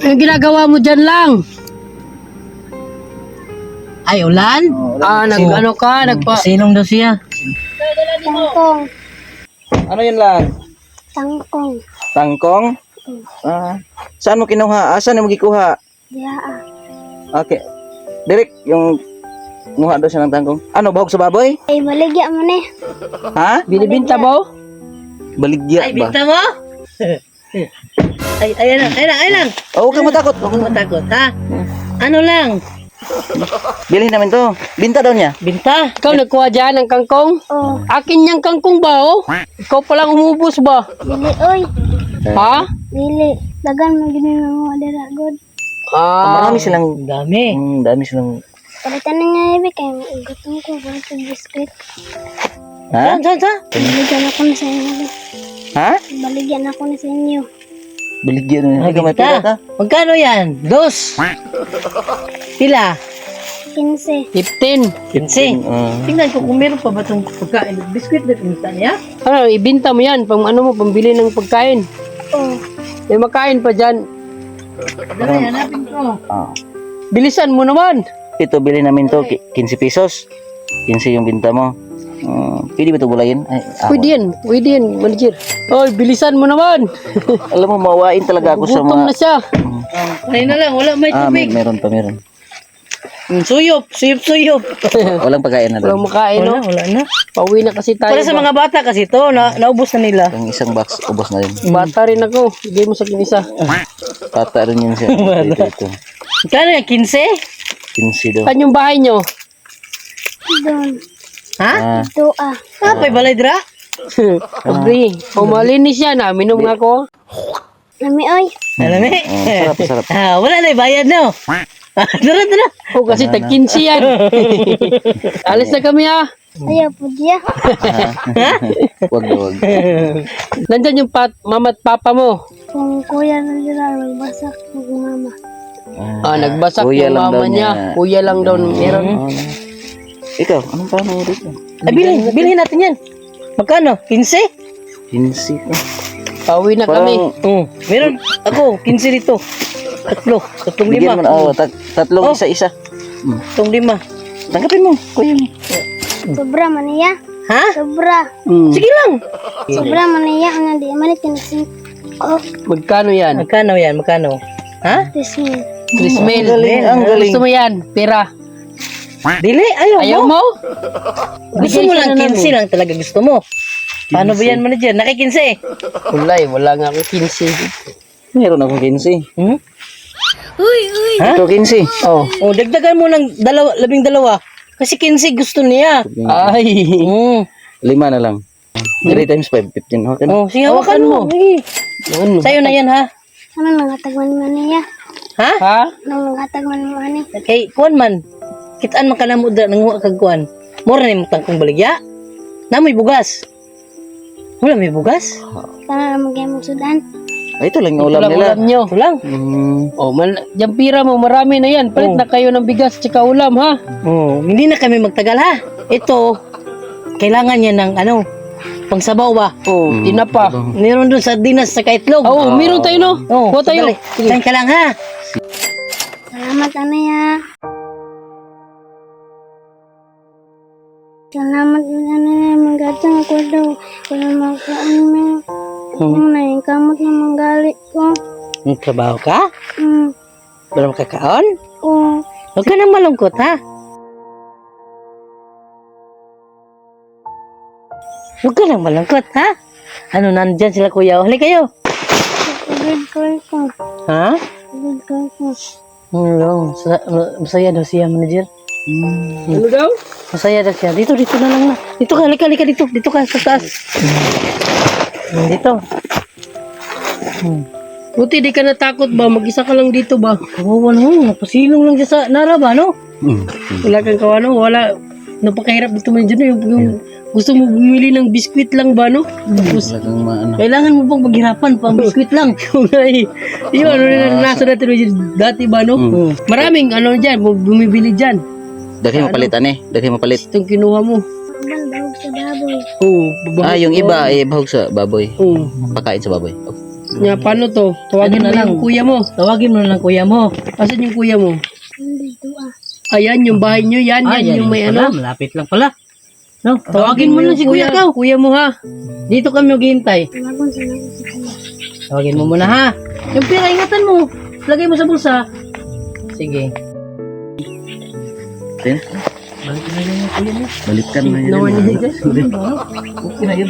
Anong ginagawa mo dyan lang? Ay, ulan? Ano ka? Sinong daw siya? Tangkong. Ano yun lang? Tangkong. Tangkong? Saan mo kinuha? Saan mo gikuha? Diya Okay. Direk, yung muha daw siya ng tangkong. Ano, bahog sa baboy? Ay, baligya mo ni. Ha? Binibinta mo? Baligya Ay, ba? binta mo? Ay lang. Oh, huwag kang matakot. Huwag kang matakot, ha? Ano lang? Bilhin namin to. Binta daw niya. Binta? Ikaw nagkuha dyan ng kangkong? Oh, Akin niyang kangkong ba oh? Ikaw palang umubos ba? dili oy. Ha? Dili. Dagan mo ginino mo dira god. Marami silang... Dami. dami silang... Palitan na niya ibi kay gutom ko ba sa biscuit. Ha? Saan? Baligyan ako na sa inyo. Ha? Baligyan ako na sa inyo. Baligya na niya. Ikaw may pila ka? Magkano yan? Dos. Pila? 15. 15. Kinsi. Tingnan ko kung meron pa ba itong pagkain. Biskuit na pinita niya? Ano, ibinta mo yan. Pang ano mo, pambili ng pagkain. Oh, May makain pa dyan. Dali, hanapin ko. Bilisan mo naman. Ito, bilhin namin to. 15 pesos. 15 yung binta mo. Pwede ba ito bulayin? Pwede yan, manager. Oy, bilisan mo naman. Alam mo, mawain talaga ako sa Gutom mga... na siya. Kanina lang, wala may tubig. Meron pa, meron. Suyop. Walang pagkain na Walang doon. makain, no? Wala na. Pauwi na kasi tayo. Para sa mga bata kasi to, naubos na nila. Yung isang box, ubos na yun. Bata rin ako. Bigay mo sa akin isa. Tata rin yun siya. Ito. Kano yan? 15? 15 daw. Saan yung bahay nyo? doon. Ha? Ito Napay balay dra? Abri. Malinis yan ha. Minom nga ako. Nami oy. Alam eh? Sarap. Wala na bayad no? Tara. Oh, kasi tag-15 yan. Alis na kami ha. Ayaw po diya. Wag. Nandyan yung mama at papa mo. Kung kuya na sila, magbasak ng mama. Nagbasak Kuya yung lang daw mama niya. niya. Kuya lang daw meron. Ikaw, anong paano mo dito? Bilhin natin yan. Magkano? 15? 15 ka. Pauwi na kami. Meron ako, 15 dito. Tatlong lima. Bigyan mo na, tatlong isa-isa. Tatlong lima. Tanggapin mo, kuya mo. Sobra man niya. Ha? Sobra. Sige lang. Sobra man niya. Ano di man tinasin. Oh, Magkano yan? Magkano yan? Magkano? Ha? Disney. Trismil. Ang galing. Gusto mo yan? Pera. Dili, Ayaw mo? Gusto mo lang 15 lang talaga gusto mo. Paano ba yan manager? Naki-15 eh. Wala nga ako 15. Meron akong 15. Ha? Ito 15. Oh. Dagdagan mo ng 12. Kasi 15 gusto niya. Ay. 5 na lang. 3 times 5, 15. Okay na. Sige, hawakan mo. Ano? Sa'yo na yan ha. Ano nangatag man niya? Ha? Ha? Ano nangatag man ni? Kay kuan man. Kitaan man ka na mo nanguha kag kuan. Mura ni magtangkong baligya. Na may bugas. Wala may bugas? Kana na magyamong sudan. Ito lang yung ulam nila. Ulam nyo. Ito lang. Oh, yung pira mo, marami na yan. Palit na kayo ng bigas tsaka ulam, ha? Hindi na kami magtagal ha. Ito, kailangan niya ng pangsabaw ba? Oh, tinapa. Meron doon sa dinas sa kaitlog. Oh, meron tayo, no? Kuha tayo. Kain ka lang ha. Salamat anaya. Salamat anaya. Manggatang ako daw. Wala makaano na. Yung na yung kamot na manggali ko. Trabaho ka? Wala makakaon? Oh, Huwag ka nang malungkot ha. Huwag ka nang malungkot ha. Nandyan sila kuya. Hali kayo. good ko. Ha? Good ko. Masaya daw siya, manager. Ano daw? Masaya daw siya. Dito na lang na. Dito ka, halika dito. Dito ka, sa taas. Dito. Buti di ka natakot ba? Mag-isa ka lang dito ba? Kawawa na, napasilong lang siya sa naraba, no? Wala kang kawano? Wala. Napakahirap dito man dyan. Yung gusto mo bumili ng biskwit lang ba, no? Tapos, Wala kang maano. Kailangan mo bang maghirapan pang biskwit lang? yun, nasa natin dati ba, no? Maraming dyan, bumibili dyan. Dagay mapalitan eh. Dagay mapalit. Itong kinuha mo. Abang bahog sa baboy. Oo, Yung iba bahog sa baboy. Oo. Pakain sa baboy. Nya, paano to? Tawagin Ano mo na lang? yung kuya mo. Tawagin mo na ng kuya mo. Asan yung kuya mo? Dito Ayan, yung bahay nyo. Yan, yan yung may pala, ano. malapit lang pala. No, tawagin mo na yung si kuya daw. Kuya mo ha. Dito kami maghihintay. Nabon sa nako sa kuya. Tawagin mo muna ha. Yung pera, ingatan mo. Lagay mo sa bulsa. Sige. Tin, Balik na yun yung kuya mo. balikan na yun. Nawan niya. Okay na yun.